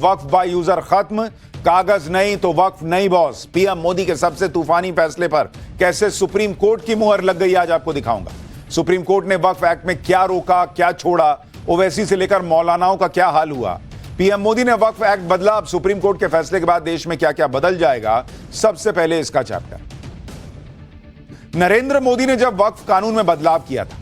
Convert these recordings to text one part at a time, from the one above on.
Waqf by user खत्म, कागज नहीं तो वक्फ नहीं बॉस। पीएम मोदी के सबसे तूफानी फैसले पर कैसे सुप्रीम कोर्ट की मुहर लग गई, आज आपको दिखाऊंगा। सुप्रीम कोर्ट ने वक्फ एक्ट में क्या रोका, क्या छोड़ा, ओवैसी से लेकर मौलानाओं का क्या हाल हुआ। पीएम मोदी ने वक्फ एक्ट बदला, अब सुप्रीम कोर्ट के फैसले के बाद देश में क्या क्या बदल जाएगा। सबसे पहले इसका चैप्टर, नरेंद्र मोदी ने जब वक्फ कानून में बदलाव किया था,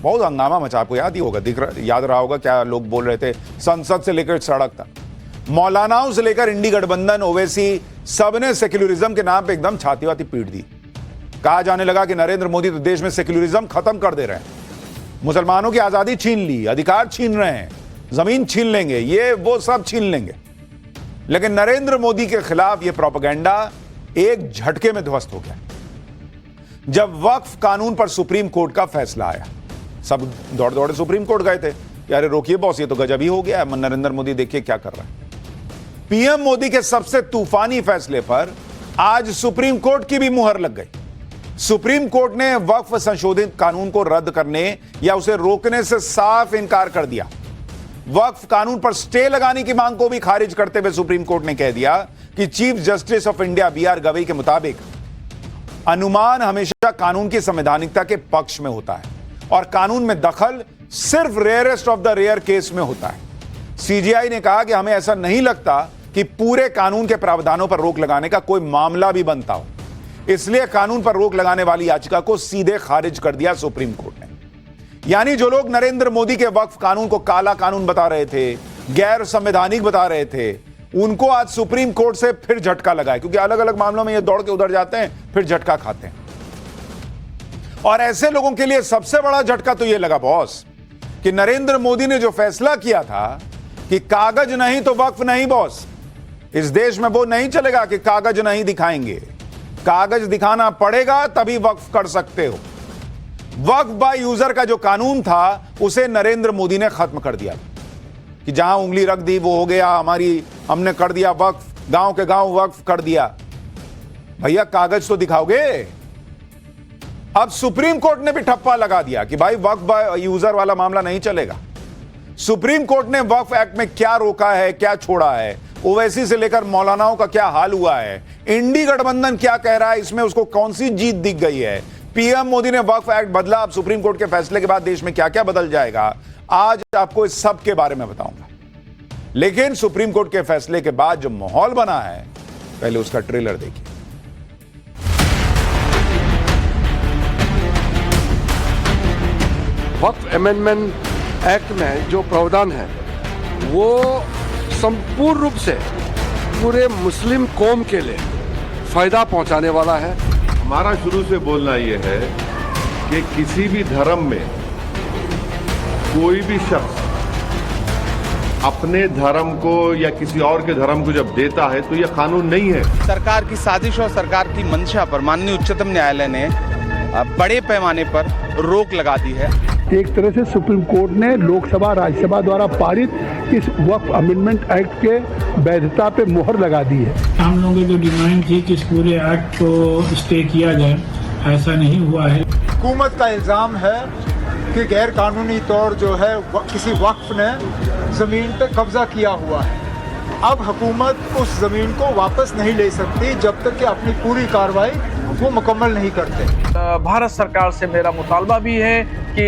बहुत हंगामा मचा, आपको याद ही होगा, याद रहा होगा क्या लोग बोल रहे थे, संसद से लेकर सड़क तक। मौलानाओं से लेकर इंडी गठबंधन, ओवैसी, सबने सेक्युलरिज्म के नाम पे एकदम छाती वाती पीट दी। कहा जाने लगा कि नरेंद्र मोदी तो देश में सेक्युलरिज्म खत्म कर दे रहे हैं, मुसलमानों की आजादी छीन ली, अधिकार छीन रहे हैं, जमीन छीन लेंगे, ये वो सब छीन लेंगे। लेकिन नरेंद्र मोदी के खिलाफ यह प्रोपेगेंडा एक झटके में ध्वस्त हो गया जब वक्फ कानून पर सुप्रीम कोर्ट का फैसला आया। सब दौड़ दौड़े सुप्रीम कोर्ट गए थे कि अरे रोकिए बॉस, ये तो गजब ही हो गया है, नरेंद्र मोदी देखिए क्या कर रहा है। पीएम मोदी के सबसे तूफानी फैसले पर आज सुप्रीम कोर्ट की भी मुहर लग गई। सुप्रीम कोर्ट ने वक्फ संशोधित कानून को रद्द करने या उसे रोकने से साफ इनकार कर दिया। वक्फ कानून पर स्टे लगाने की मांग को भी खारिज करते हुए सुप्रीम कोर्ट ने कह दिया कि chief justice of India B R Gavai के मुताबिक अनुमान हमेशा कानून की संवैधानिकता के पक्ष में होता है और कानून में दखल सिर्फ rarest of the rare case में होता है। सीजीआई ने कहा कि हमें ऐसा नहीं लगता कि पूरे कानून के प्रावधानों पर रोक लगाने का कोई मामला भी बनता हो, इसलिए कानून पर रोक लगाने वाली याचिका को सीधे खारिज कर दिया सुप्रीम कोर्ट ने। यानी जो लोग नरेंद्र मोदी के वक्फ कानून को काला कानून बता रहे थे, गैर संवैधानिक बता रहे थे, उनको आज सुप्रीम कोर्ट से फिर झटका लगा है, क्योंकि अलग अलग मामलों में ये दौड़ के उधर जाते हैं फिर झटका खाते हैं। और ऐसे लोगों के लिए सबसे बड़ा झटका तो ये लगा बॉस कि नरेंद्र मोदी ने जो फैसला किया था कि कागज नहीं तो वक्फ नहीं बॉस, इस देश में वो नहीं चलेगा कि कागज नहीं दिखाएंगे, कागज दिखाना पड़ेगा तभी वक्फ कर सकते हो। वक्फ बाय यूजर का जो कानून था उसे नरेंद्र मोदी ने खत्म कर दिया कि जहां उंगली रख दी वो हो गया, हमने कर दिया वक्फ, गांव के गांव वक्फ कर दिया। भैया कागज तो दिखाओगे। अब सुप्रीम कोर्ट ने भी ठप्पा लगा दिया कि भाई वक्फ बाय यूजर वाला मामला नहीं चलेगा। सुप्रीम कोर्ट ने वक्फ एक्ट में क्या रोका है, क्या छोड़ा है, ओवैसी से लेकर मौलानाओं का क्या हाल हुआ है, इंडी गठबंधन क्या कह रहा है, इसमें उसको कौन सी जीत दिख गई है, पीएम मोदी ने वक्फ एक्ट बदला, अब सुप्रीम कोर्ट के फैसले के बाद देश में क्या क्या बदल जाएगा, आज आपको इस सब के बारे में बताऊंगा। लेकिन सुप्रीम कोर्ट के फैसले के बाद जो माहौल बना है, पहले उसका ट्रेलर देखिए। वक्फ अमेंडमेंट एक्ट में जो प्रावधान है वो संपूर्ण रूप से पूरे मुस्लिम कौम के लिए फायदा पहुंचाने वाला है। हमारा शुरू से बोलना यह है कि किसी भी धर्म में कोई भी शख्स अपने धर्म को या किसी और के धर्म को जब देता है तो यह कानून नहीं है। सरकार की साजिश और सरकार की मंशा पर माननीय उच्चतम न्यायालय ने बड़े पैमाने पर रोक लगा दी है। एक तरह से सुप्रीम कोर्ट ने लोकसभा राज्यसभा द्वारा पारित इस वक्फ अमेंडमेंट एक्ट के वैधता पे मुहर लगा दी है। हम लोगों की जो डिमांड थी कि इस पूरे एक्ट को स्टे किया जाए, ऐसा नहीं हुआ है। हुकूमत का इल्ज़ाम है कि गैर कानूनी तौर जो है किसी वक्फ ने ज़मीन पे कब्जा किया हुआ है। अब हुकूमत उस ज़मीन को वापस नहीं ले सकती जब तक कि अपनी पूरी कार्रवाई वो मुकम्मल नहीं करते। भारत सरकार से मेरा मुतालबा भी है कि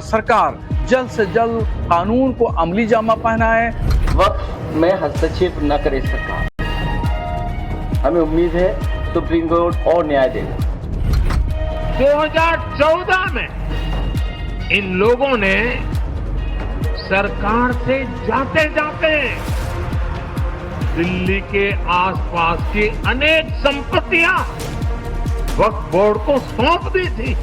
सरकार जल्द से जल्द कानून को अमली जामा पहनाए, वक्फ में हस्तक्षेप न करे सरकार। हमें उम्मीद है सुप्रीम कोर्ट और न्याय देगा। 2014 में इन लोगों ने सरकार से जाते जाते दिल्ली के आसपास की अनेक संपत्तियां वक्फ बोर्ड को सौंप दी थी।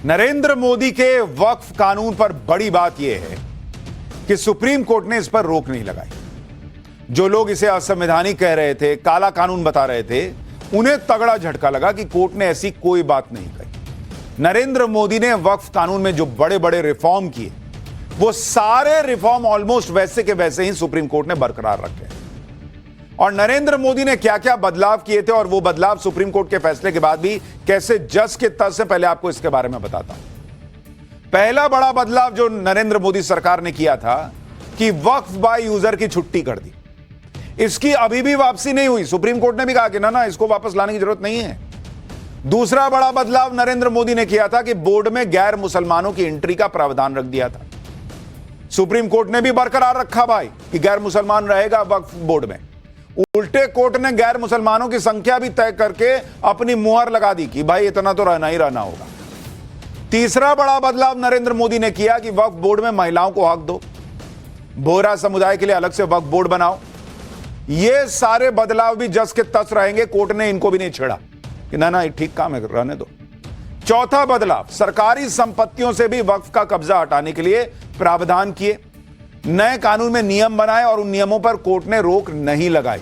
नरेंद्र मोदी के वक्फ कानून पर बड़ी बात यह है कि सुप्रीम कोर्ट ने इस पर रोक नहीं लगाई। जो लोग इसे असंवैधानिक कह रहे थे, काला कानून बता रहे थे, उन्हें तगड़ा झटका लगा कि कोर्ट ने ऐसी कोई बात नहीं कही। नरेंद्र मोदी ने वक्फ कानून में जो बड़े बड़े रिफॉर्म किए, वो सारे रिफॉर्म ऑलमोस्ट वैसे के वैसे ही सुप्रीम कोर्ट ने बरकरार रखे। और नरेंद्र मोदी ने क्या क्या बदलाव किए थे और वो बदलाव सुप्रीम कोर्ट के फैसले के बाद भी कैसे जस के तस से, पहले आपको इसके बारे में बताता हूं। पहला बड़ा बदलाव जो नरेंद्र मोदी सरकार ने किया था कि वक्फ बाय यूजर की छुट्टी कर दी। इसकी अभी भी वापसी नहीं हुई। सुप्रीम कोर्ट ने भी कहा कि ना इसको वापस लाने की जरूरत नहीं है। दूसरा बड़ा बदलाव नरेंद्र मोदी ने किया था कि बोर्ड में गैर मुसलमानों की एंट्री का प्रावधान रख दिया था। सुप्रीम कोर्ट ने भी बरकरार रखा भाई कि गैर मुसलमान रहेगा वक्फ बोर्ड में। उल्टे कोर्ट ने गैर मुसलमानों की संख्या भी तय करके अपनी मुहर लगा दी कि भाई इतना तो रहना ही रहना होगा। तीसरा बड़ा बदलाव नरेंद्र मोदी ने किया कि वक्फ बोर्ड में महिलाओं को हक दो, बोहरा समुदाय के लिए अलग से वक्फ बोर्ड बनाओ। ये सारे बदलाव भी जस के तस रहेंगे, कोर्ट ने इनको भी नहीं छेड़ा कि ना ठीक काम है, रहने दो। चौथा बदलाव, सरकारी संपत्तियों से भी वक्फ का कब्जा हटाने के लिए प्रावधान किए, नए कानून में नियम बनाए और उन नियमों पर कोर्ट ने रोक नहीं लगाई।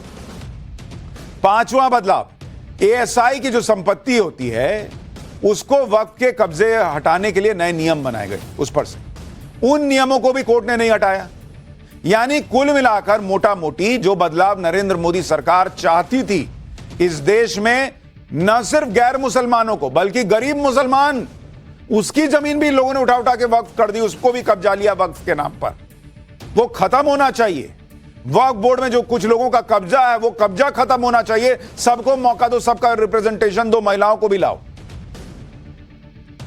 पांचवा बदलाव, एएसआई की जो संपत्ति होती है उसको वक्फ के कब्जे हटाने के लिए नए नियम बनाए गए उस पर से, उन नियमों को भी कोर्ट ने नहीं हटाया। यानी कुल मिलाकर मोटा मोटी जो बदलाव नरेंद्र मोदी सरकार चाहती थी इस देश में, न सिर्फ गैर मुसलमानों को बल्कि गरीब मुसलमान, उसकी जमीन भी लोगों ने उठा के वक्फ कर दी, उसको भी कब्जा लिया वक्फ के नाम पर। वो खत्म होना चाहिए। वक्फ बोर्ड में जो कुछ लोगों का कब्जा है वो कब्जा खत्म होना चाहिए। सबको मौका दो, सबका रिप्रेजेंटेशन दो, महिलाओं को भी लाओ।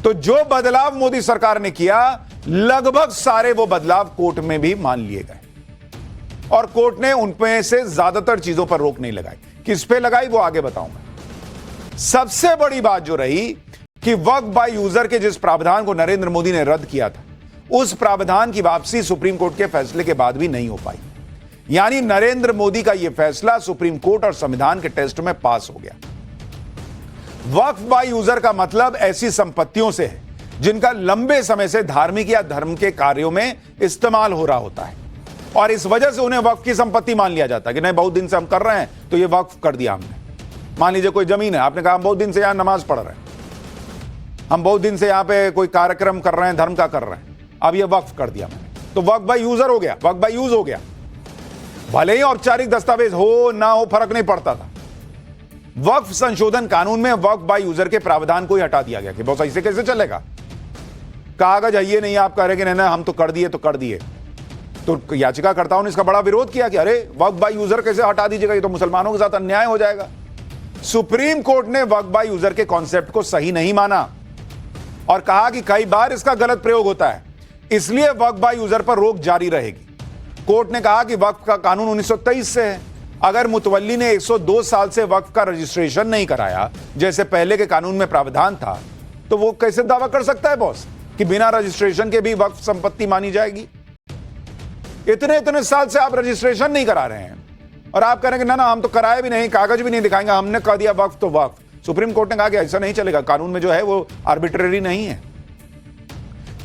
तो जो बदलाव मोदी सरकार ने किया लगभग सारे वो बदलाव कोर्ट में भी मान लिए गए और कोर्ट ने उनमें से ज्यादातर चीजों पर रोक नहीं लगाई। किस पे लगाई वो आगे बताऊंगा। सबसे बड़ी बात जो रही कि वक्फ बाय यूजर के जिस प्रावधान को नरेंद्र मोदी ने रद्द किया था, उस प्रावधान की वापसी सुप्रीम कोर्ट के फैसले के बाद भी नहीं हो पाई। यानी नरेंद्र मोदी का यह फैसला सुप्रीम कोर्ट और संविधान के टेस्ट में पास हो गया। वक्फ बाय यूजर का मतलब ऐसी संपत्तियों से है जिनका लंबे समय से धार्मिक या धर्म के कार्यों में इस्तेमाल हो रहा होता है और इस वजह से उन्हें वक्फ की संपत्ति मान लिया जाता है कि नहीं, बहुत दिन से हम कर रहे हैं तो ये वक्फ कर दिया हमने। मान लीजिए कोई जमीन है, आपने कहा हम बहुत दिन से यहां नमाज पढ़ रहे हैं, हम बहुत दिन से यहां पे कोई कार्यक्रम कर रहे हैं, धर्म का कर रहे हैं, अब ये वक्फ कर दिया मैंने, तो वक्फ बाय यूजर हो गया, वक्फ बाय यूज हो गया। भले ही औपचारिक दस्तावेज हो ना हो फर्क नहीं पड़ता था। वक्फ संशोधन कानून में वक्फ बाय यूजर के प्रावधान को ही हटा दिया गया कि बहुत ऐसे कैसे चलेगा, कागज है ये नहीं, आप कह रहे कि नहीं हम तो कर दिए तो कर दिए। तो याचिकाकर्ताओं ने इसका बड़ा विरोध किया कि अरे वक्फ बाय यूजर कैसे हटा दीजिएगा, ये तो मुसलमानों के साथ अन्याय हो जाएगा। सुप्रीम कोर्ट ने वक्फ बाय यूजर के कॉन्सेप्ट को सही नहीं माना और कहा कि कई बार इसका गलत प्रयोग होता है, इसलिए वक्फ बाय यूजर पर रोक जारी रहेगी। कोर्ट ने कहा कि वक्फ का कानून 1923 से है, अगर मुतवल्ली ने 102 साल से वक्फ का रजिस्ट्रेशन नहीं कराया जैसे पहले के कानून में प्रावधान था, तो वो कैसे दावा कर सकता है बॉस कि बिना रजिस्ट्रेशन के भी वक्फ संपत्ति मानी जाएगी। इतने साल से आप रजिस्ट्रेशन नहीं करा रहे हैं और आप कह रहे हैं कि ना हम तो कराए भी नहीं, कागज भी नहीं दिखाएंगे, हमने कह दिया वक्फ तो वक्फ। सुप्रीम कोर्ट ने कहा कि ऐसा नहीं चलेगा, कानून में जो है वो आर्बिट्रेरी नहीं है।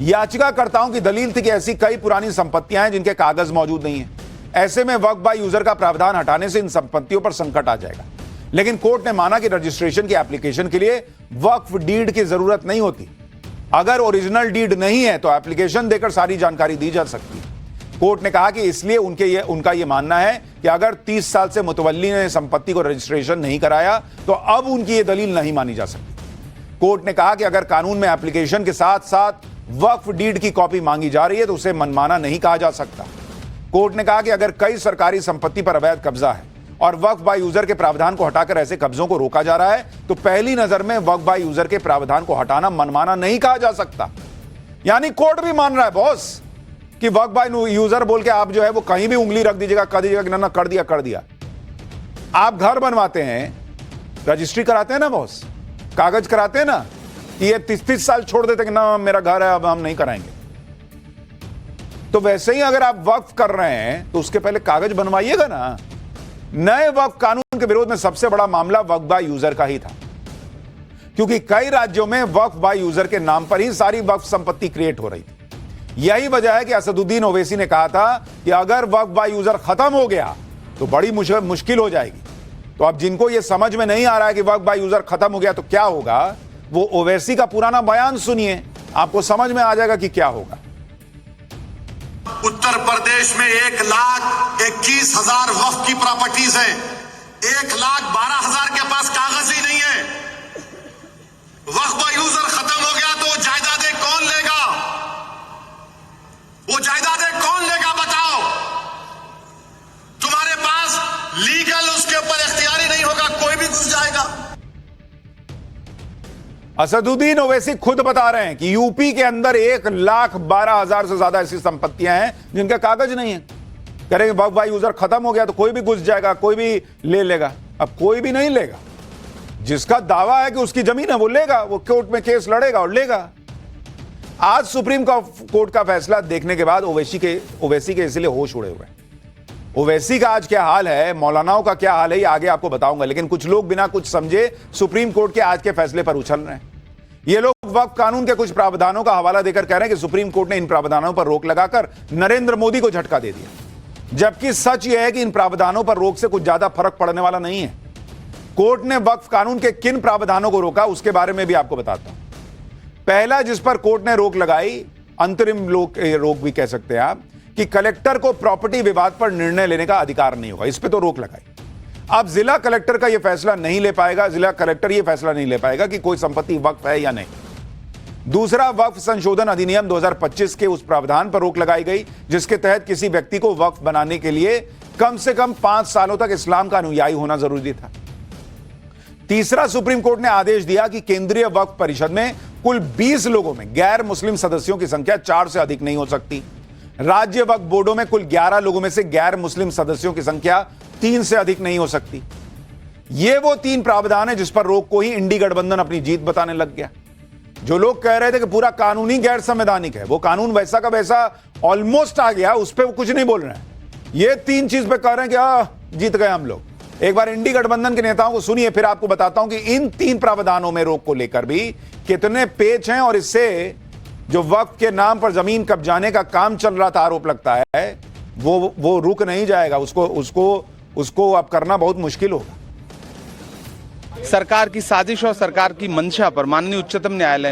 याचिकाकर्ताओं की दलील थी कि ऐसी कई पुरानी संपत्तियां हैं जिनके कागज मौजूद नहीं है, ऐसे में वक्फ बाय यूजर का प्रावधान हटाने से इन संपत्तियों पर संकट आ जाएगा। लेकिन कोर्ट ने माना कि रजिस्ट्रेशन की एप्लीकेशन के लिए वक्फ डीड की जरूरत नहीं होती। अगर ओरिजिनल डीड नहीं है तो एप्लीकेशन देकर सारी जानकारी दी जा सकती है। कोर्ट ने कहा कि इसलिए उनका यह मानना है कि अगर 30 साल से मुतवल्ली ने संपत्ति को रजिस्ट्रेशन नहीं कराया तो अब उनकी यह दलील नहीं मानी जा सकती। कोर्ट ने कहा कि अगर कानून में एप्लीकेशन के साथ साथ वक्फ डीड की कॉपी मांगी जा रही है तो उसे मनमाना नहीं कहा जा सकता। कोर्ट ने कहा कि अगर कई सरकारी संपत्ति पर अवैध कब्जा है और वक्फ बाय यूजर के प्रावधान को हटाकर ऐसे कब्जों को रोका जा रहा है तो पहली नजर में वक्फ बाय यूजर के प्रावधान को हटाना मनमाना नहीं कहा जा सकता। यानी कोर्ट भी मान रहा है बॉस कि वक्फ बाय यूजर बोल के आप जो है वो कहीं भी उंगली रख दीजिएगा, कह दीजिएगा कि ना कर दिया। आप घर बनवाते हैं, रजिस्ट्री कराते हैं ना बॉस, कागज कराते हैं ना, ये 30 साल छोड़ देते कि ना मेरा घर है अब हम नहीं कराएंगे। तो वैसे ही अगर आप वक्फ कर रहे हैं तो उसके पहले कागज बनवाइएगा ना। नए वक्फ कानून के विरोध में सबसे बड़ा मामला वक्फ बाय यूजर का ही था, क्योंकि कई राज्यों में वक्फ बाय यूजर के नाम पर ही सारी वक्फ संपत्ति क्रिएट हो रही थी। यही वजह है कि असदुद्दीन ओवैसी ने कहा था कि अगर वक्फ बाय यूजर खत्म हो गया तो बड़ी मुश्किल हो जाएगी। तो अब जिनको यह समझ में नहीं आ रहा है कि वक्फ बाय यूजर खत्म हो गया तो क्या होगा, वो ओवैसी का पुराना बयान सुनिए, आपको समझ में आ जाएगा कि क्या होगा। उत्तर प्रदेश में 1,21,000 वक्फ की प्रॉपर्टीज हैं, 1,12,000 के पास कागज ही नहीं है। वक्फ बाय यूजर खत्म हो गया तो जायदादें कौन लेगा? असदुद्दीन ओवैसी खुद बता रहे हैं कि यूपी के अंदर 1,12,000 से ज्यादा ऐसी संपत्तियां हैं जिनके कागज नहीं है। करेंगे वक्फ बाई यूजर खत्म हो गया तो कोई भी घुस जाएगा, कोई भी ले लेगा। अब कोई भी नहीं लेगा, जिसका दावा है कि उसकी जमीन है वो लेगा, वो कोर्ट में केस लड़ेगा और लेगा। आज सुप्रीम कोर्ट का फैसला देखने के बाद ओवैसी के इसलिए होश उड़े हुए हैं। ओवैसी का आज क्या हाल है, मौलानाओं का क्या हाल है, ये आगे आपको बताऊंगा। लेकिन कुछ लोग बिना कुछ समझे सुप्रीम कोर्ट के आज के फैसले पर उछल रहे हैं। ये लोग वक्फ कानून के कुछ प्रावधानों का हवाला देकर कह रहे हैं कि सुप्रीम कोर्ट ने इन प्रावधानों पर रोक लगाकर नरेंद्र मोदी को झटका दे दिया, जबकि सच यह है कि इन प्रावधानों पर रोक से कुछ ज्यादा फर्क पड़ने वाला नहीं है। कोर्ट ने वक्फ कानून के किन प्रावधानों को रोका उसके बारे में भी आपको बताता हूं। पहला जिस पर कोर्ट ने रोक लगाई, अंतरिम रोक भी कह सकते हैं आप, कि कलेक्टर को प्रॉपर्टी विवाद पर निर्णय लेने का अधिकार नहीं होगा, इस पे तो रोक लगाई। अब जिला कलेक्टर का यह फैसला नहीं ले पाएगा, जिला कलेक्टर यह फैसला नहीं ले पाएगा कि कोई संपत्ति वक्फ है या नहीं। दूसरा, वक्फ संशोधन अधिनियम 2025 के उस प्रावधान पर रोक लगाई गई जिसके तहत किसी व्यक्ति को वक्फ बनाने के लिए कम से कम 5 सालों तक इस्लाम का अनुयायी होना जरूरी था। तीसरा, सुप्रीम कोर्ट ने आदेश दिया कि केंद्रीय वक्फ परिषद में कुल 20 लोगों में गैर मुस्लिम सदस्यों की संख्या 4 से अधिक नहीं हो सकती। राज्य वक्फ बोर्डों में कुल 11 लोगों में से गैर मुस्लिम सदस्यों की संख्या 3 से अधिक नहीं हो सकती। ये वो 3 प्रावधान है जिस पर रोक को ही इंडी गठबंधन अपनी जीत बताने लग गया। जो लोग कह रहे थे कि पूरा कानूनी गैर संवैधानिक है, वो कानून वैसा का वैसा ऑलमोस्ट आ गया, उस पर वो कुछ नहीं बोल रहे हैं। ये 3 चीज पे कह रहे हैं कि जीत गए हम लोग। एक बार इंडी गठबंधन के नेताओं को सुनिए, फिर आपको बताता हूं कि इन 3 प्रावधानों में रोक को लेकर भी कितने पेच हैं और इससे जो वक्फ के नाम पर जमीन कब्जाने का काम चल रहा था, आरोप लगता है, वो रुक नहीं जाएगा। उसको अब करना बहुत मुश्किल होगा। सरकार की साजिश और सरकार की मंशा पर माननीय उच्चतम न्यायालय